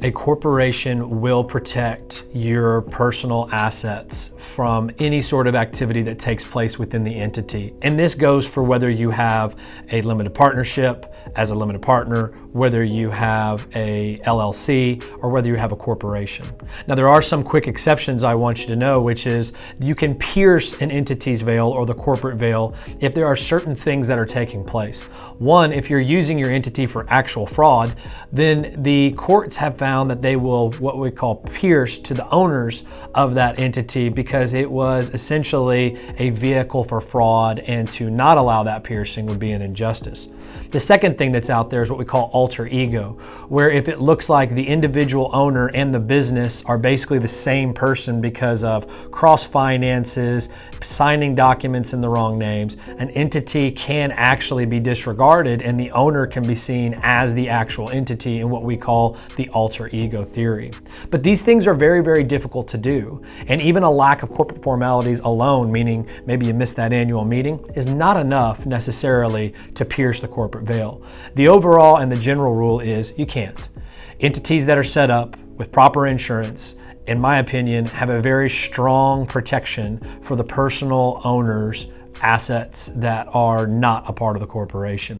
A corporation will protect your personal assets from any sort of activity that takes place within the entity. And this goes for whether you have a limited partnership as a limited partner, whether you have a LLC, or whether you have a corporation. Now, there are some quick exceptions I want you to know, which is you can pierce an entity's veil or the corporate veil if there are certain things that are taking place. One, if you're using your entity for actual fraud, then the courts have found that they will what we call pierce to the owners of that entity because it was essentially a vehicle for fraud, and to not allow that piercing would be an injustice. The second thing that's out there is what we call alter ego, where if it looks like the individual owner and the business are basically the same person because of cross finances, signing documents in the wrong names, an entity can actually be disregarded and the owner can be seen as the actual entity in what we call the alter ego theory. But these things are very, very difficult to do. And even a lack of corporate formalities alone, meaning maybe you missed that annual meeting, is not enough necessarily to pierce the corporate veil. The overall and the general rule is you can't. Entities that are set up with proper insurance, in my opinion, have a very strong protection for the personal owner's assets that are not a part of the corporation.